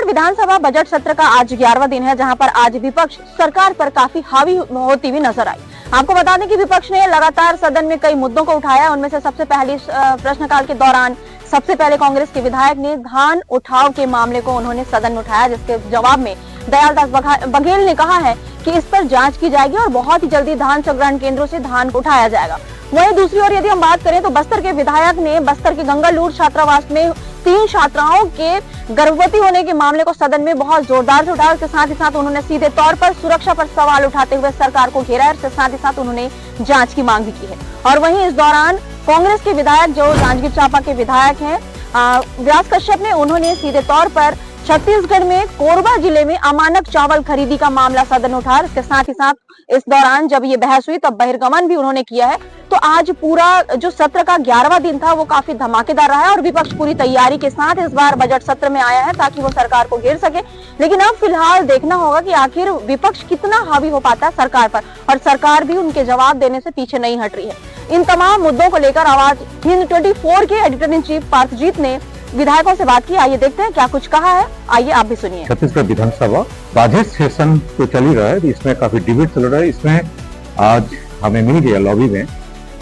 नमस्कार। विधानसभा बजट सत्र का आज 11वां दिन है, जहां पर आज विपक्ष सरकार पर काफी हावी होती हुई नजर आई। आपको बता दें कि विपक्ष ने लगातार सदन में कई मुद्दों को उठाया। उनमें से सबसे पहले प्रश्नकाल के दौरान सबसे पहले कांग्रेस के विधायक ने धान उठाव के मामले को उन्होंने सदन में उठाया, जिसके जवाब में दयालदास बघेल ने कहा है कि इस पर जांच की जाएगी और बहुत ही जल्दी धान संग्रहण केंद्रों से धान को उठाया जाएगा। वहीं दूसरी ओर यदि हम बात करें तो बस्तर के विधायक ने बस्तर के गंगालूर छात्रावास में 3 छात्राओं के गर्भवती होने के मामले को सदन में बहुत जोरदार से उठाया। इसके साथ ही साथ उन्होंने सीधे तौर पर सुरक्षा पर सवाल उठाते हुए सरकार को घेरा है। इसके साथ ही साथ उन्होंने जांच की मांग भी की है। और वहीं इस दौरान कांग्रेस के विधायक जो जांजगीर चांपा के विधायक हैं व्यास कश्यप ने उन्होंने सीधे तौर पर छत्तीसगढ़ में कोरबा जिले में अमानक चावल खरीदी का मामला सदन उठाया। इसके साथ ही साथ इस दौरान जब ये बहस हुई तब बहिर्गमन भी उन्होंने किया है। तो आज पूरा जो सत्र का 11वां दिन था वो काफी धमाकेदार रहा है और विपक्ष पूरी तैयारी के साथ इस बार बजट सत्र में आया है ताकि वो सरकार को घेर सके। लेकिन अब फिलहाल देखना होगा कि आखिर विपक्ष कितना हावी हो पाता है सरकार पर, और सरकार भी उनके जवाब देने से पीछे नहीं हट रही है। इन तमाम मुद्दों को लेकर आवाज हिंद 24 के एडिटर इन चीफ पार्थजीत ने विधायकों से बात की। आइए देखते हैं क्या कुछ कहा है, आइए आप भी सुनिए। छत्तीसगढ़ विधानसभा बजट सेशन तो चल ही रहा है, इसमें काफी डिबेट चल रहा है। इसमें आज हमें मिल गया लॉबी में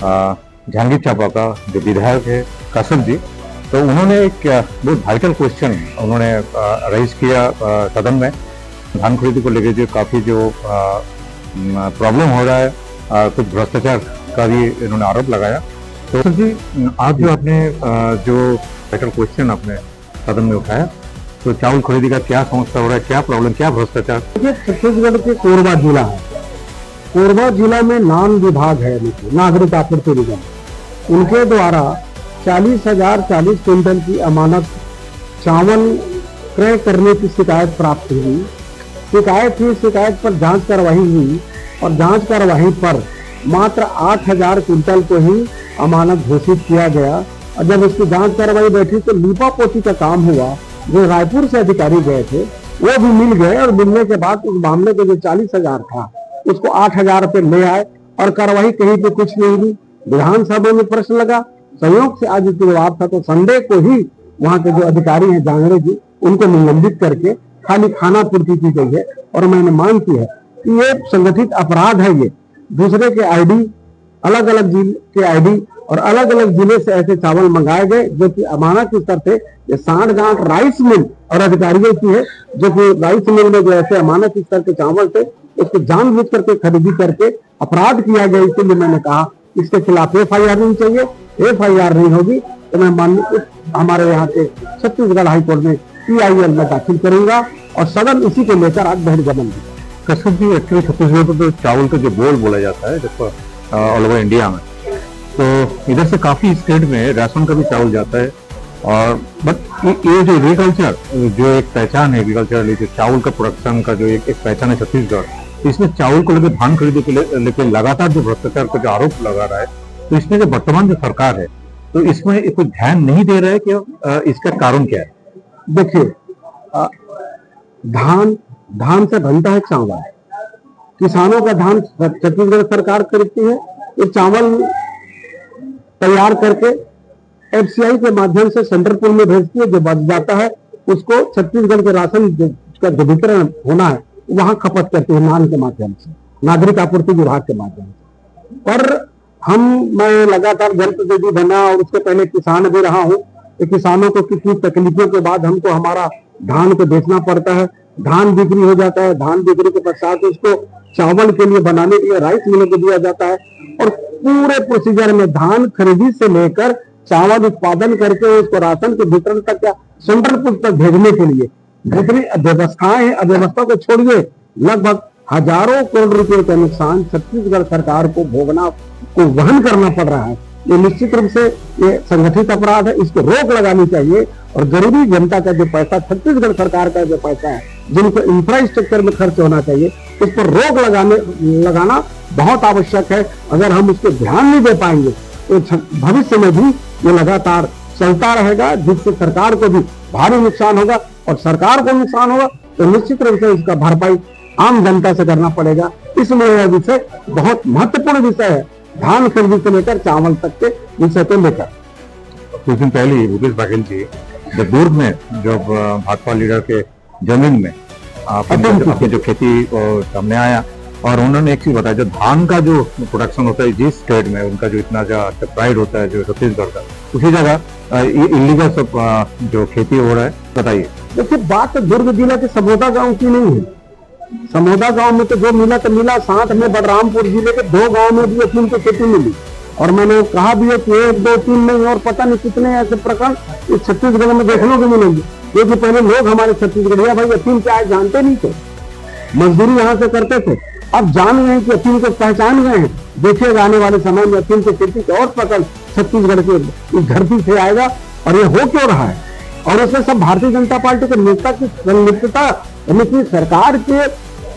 जांजगीर चांपा का जो विधायक है कश्यप जी, तो उन्होंने एक बहुत वाइटल क्वेश्चन उन्होंने रेज किया सदन में। धान खरीदी को लेकर जो काफी जो प्रॉब्लम हो रहा है, कुछ भ्रष्टाचार का भी इन्होंने आरोप लगाया। तो कश्यप जी, आज जो आपने जो वाइटल क्वेश्चन आपने सदन में उठाया, तो चावल खरीदी का क्या समस्या हो रहा है, क्या प्रॉब्लम, क्या भ्रष्टाचार? छत्तीसगढ़ के कोरबा जिला है, कोरबा जिला में नान विभाग है नागरिक आपूर्ति निगम, उनके द्वारा 40,040 क्विंटल की अमानक चावल क्रय करने की शिकायत प्राप्त हुई। शिकायत पर जांच कार्रवाई हुई और जांच कार्रवाई पर मात्र 8,000 क्विंटल को ही अमानक घोषित किया गया। और जब इसकी जांच कार्रवाई बैठी तो लीपापोती का काम हुआ। जो रायपुर से अधिकारी गए थे वो भी मिल गए और मिलने के बाद उस मामले के जो 40,000 था उसको 8,000 पे ले आए और कार्रवाई कहीं पे कुछ नहीं हुई। विधानसभा में प्रश्न लगा, संयोग से आज इसके जवाब था, तो संडे को ही वहां के जो अधिकारी हैं जांगड़े जी, उनको निलंबित करके खाली खाना पूर्ति की गई है। और मैंने मांग की है कि ये संगठित अपराध है। ये दूसरे के आईडी, अलग अलग जिले के आईडी और अलग अलग जिले से ऐसे चावल मंगाए गए जो कि अमानक स्तर थे। ये सांठ-गांठ राइस मिल और अधिकारियों की है, जो कि राइस मिल में जो ऐसे अमानक स्तर के चावल थे उसको जानबूझ करके खरीदी करके अपराध किया गया। इसलिए मैंने कहा इसके खिलाफ FIR नहीं चाहिए। FIR नहीं होगी तो मैं माननीय हमारे यहाँ के छत्तीसगढ़ हाईकोर्ट में PIL में दाखिल करूंगा और सदन इसी को लेकर आज बहिर्गमन किया। कश्यप जी, एक्चुअली छत्तीसगढ़ में तो चावल का जो बोर्ड बोला जाता है जब ऑल ओवर इंडिया में, तो इधर से काफी स्टेट में राशन का भी चावल जाता है। और बट ये जो एग्रीकल्चर जो एक पहचान है, एग्रीकल्चर जो चावल का प्रोडक्शन का जो एक पहचान है छत्तीसगढ़, इसमें चावल को लेकर धान खरीदने के लेकर लगातार जो भ्रष्टाचार का जो आरोप लगा रहा है, तो इसमें जो वर्तमान जो सरकार है तो इसमें कोई ध्यान नहीं दे रहा है कि इसका कारण क्या है? देखिए, धान से बनता है चावल, किसानों का धान छत्तीसगढ़ सरकार खरीदती है। ये चावल तैयार करके FCI के माध्यम से सेंट्रल पूल में भेजती है। जो बच जाता है उसको छत्तीसगढ़ के राशन का जो वितरण होना है वहां खपत करते हैं नान के माध्यम से, नागरिक आपूर्ति विभाग के माध्यम से। पर मैं लगातार जनप्रतिनिधि बना और उसके पहले किसान भी रहा हूँ। तो किसानों को कितनी तकलीफों के बाद हमको हमारा धान को बेचना पड़ता है। धान बिक्री हो जाता है, धान बिक्री के पश्चात उसको चावल के लिए बनाने के लिए राइस मिलों को दिया जाता है। और पूरे प्रोसीजर में धान खरीदी से लेकर चावल उत्पादन करके उसको राशन के वितरण तक या सेंट्रल पुल तक भेजने के लिए जितनी व्यवस्थाएं हैं, अव्यवस्था को छोड़िए लगभग हजारों करोड़ रुपए का नुकसान छत्तीसगढ़ सरकार को वहन करना पड़ रहा है। ये निश्चित रूप से ये संगठित अपराध है, इसको रोक लगानी चाहिए। और गरीबी जनता का जो पैसा, छत्तीसगढ़ सरकार का जो पैसा है, जिनको इंफ्रास्ट्रक्चर में खर्च होना चाहिए, उस पर रोक लगाना बहुत आवश्यक है। अगर हम उसको ध्यान नहीं दे पाएंगे तो भविष्य में भी ये लगातार चलता रहेगा, जिससे सरकार को भी भारी नुकसान होगा और सरकार को नुकसान होगा तो निश्चित रूप से इसका भरपाई आम जनता से करना पड़ेगा। इसलिए यह विषय बहुत महत्वपूर्ण विषय है, धान खरीदी से लेकर चावल तक के विषय को लेकर। कुछ दिन पहले भूपेश बघेल जी जब दुर्ग में जब भाजपा लीडर के जमीन में अपनी जो खेती सामने आया। और उन्होंने एक चीज बताया, जो धान का जो प्रोडक्शन होता है जिस स्टेट में, उनका जो इतना ज्यादा प्राइड होता है जो छत्तीसगढ़ का, उसी जगह इलीगल सब जो खेती हो रहा है। बताइए। देखिए, बात दुर्ग जिला के समोदा गांव की नहीं है। समोदा गांव में तो जो मिला तो मिला, साथ में बलरामपुर जिले के 2 गांव में भी अफीम की खेती मिली। और मैंने कहा भी है कि 1, 2, 3 नहीं और पता नहीं कितने ऐसे प्रकरण इस छत्तीसगढ़ में देखने को मिलेंगे। क्योंकि पहले लोग हमारे छत्तीसगढ़िया भाई अफीम क्या है जानते नहीं थे, मजदूरी यहाँ से करते थे। अब जान गए हैं कि अफीम को पहचान गए हैं। देखिएगा आने वाले समय में अफीम की खेती का और प्रकरण छत्तीसगढ़ की इस धरती से आएगा। और ये हो क्यों रहा है, और इसमें सब भारतीय जनता पार्टी के नेता की संलिप्तता, यानी कि सरकार के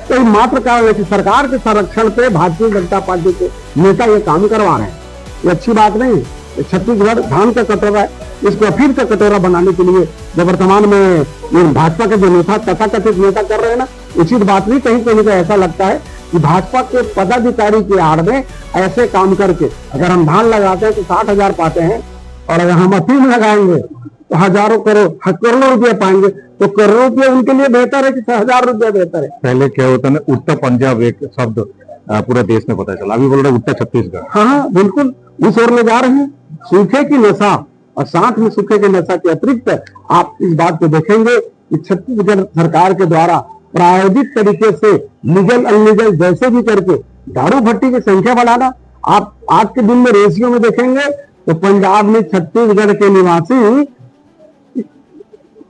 कोई मात्र कारण है कि सरकार के संरक्षण पे भारतीय जनता पार्टी के नेता ये काम करवा रहे हैं। ये अच्छी बात नहीं है। छत्तीसगढ़ धान का कटोरा है, इसको अफीम का कटोरा बनाने के लिए जो वर्तमान में भाजपा के जो नेता तथाकथित नेता कर रहे हैं ना, उचित बात नहीं। कहीं कहीं तो ऐसा लगता है कि भाजपा के पदाधिकारी के आड़ में ऐसे काम करके अगर हम धान लगाते हैं तो 60,000 पाते हैं, और अगर हम अफीम लगाएंगे तो हजारों करोड़ों रुपये पाएंगे। तो करोड़ों रुपये उनके लिए बेहतर है कि 1000 रुपये बेहतर है। पहले क्या होता है, उत्तर पंजाब एक शब्द पूरा देश में पता चला, अभी बोल रहे उत्तर छत्तीसगढ़। हाँ, बिल्कुल उस ओर ले जा रहे हैं। सूखे की नशा, और साथ में सूखे की नशा के अतिरिक्त आप इस बात को देखेंगे कि छत्तीसगढ़ सरकार के द्वारा प्रायोजित तरीके से लीगल अनलीगल जैसे भी करके दारू भट्टी की संख्या बढ़ाना। आप आज के दिन में रेशियो में देखेंगे तो पंजाब में छत्तीसगढ़ के निवासी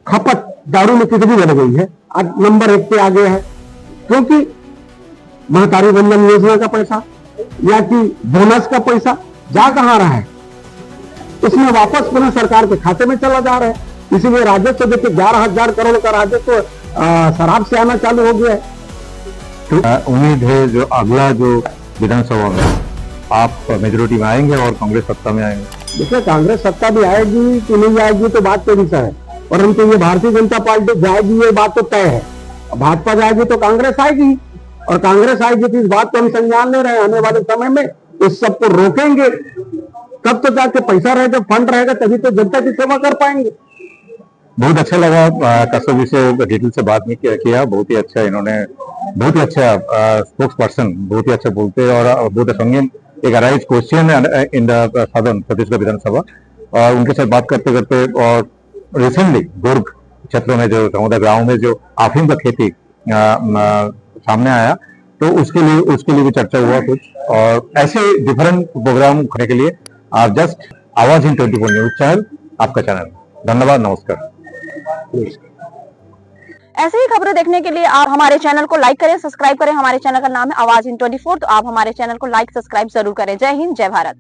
खपत दारू में कितनी बढ़ गई है, आज नंबर 1 पे आगे है। क्योंकि महतारी बंधन योजना का पैसा या कि बोनस का पैसा जा कहां रहा है, इसमें वापस पुनः सरकार के खाते में चला जा रहा है। इसीलिए राजस्व देखिए 11,000 करोड़ का राजस्व शराब से आना चालू हो गया है। तो उम्मीद है जो अगला जो विधानसभा में आप मेजोरिटी में आएंगे और कांग्रेस सत्ता में आएंगे। देखिए, कांग्रेस सत्ता भी आएगी कि नहीं आएगी तो बात तो विषय है, परंतु ये भारतीय जनता पार्टी जाएगी ये बात तो तय है। भाजपा जाएगी तो कांग्रेस आएगी, और कांग्रेस आएगी तो इस बात को हम संज्ञान ले रहे हैं। आने वाले समय में इस सबको रोकेंगे, तब तो जाके पैसा रहेगा, फंड रहेगा, तभी तो जनता की सेवा कर पाएंगे। बहुत अच्छा लगा कसब जी से डिटेल से बात नहीं किया। बहुत ही अच्छा, इन्होंने बहुत ही अच्छा स्पोक्स पर्सन, बहुत ही अच्छा बोलते हैं और बहुत संगीन एक अराइज क्वेश्चन इन द सदन छत्तीसगढ़ विधानसभा। और उनके साथ बात करते करते और रिसेंटली दुर्ग क्षेत्रों में जो समोदा गांव में जो अफीम का खेती सामने आया, तो उसके लिए भी चर्चा हुआ कुछ। और ऐसे डिफरेंट प्रोग्राम करने के लिए आप जस्ट आवाज इन 24 न्यूज चैनल आपका चैनल। धन्यवाद, नमस्कार। ऐसे ही खबरें देखने के लिए आप हमारे चैनल को लाइक करें, सब्सक्राइब करें। हमारे चैनल का नाम है आवाज इन 24, तो आप हमारे चैनल को लाइक सब्सक्राइब जरूर करें। जय हिंद, जय भारत।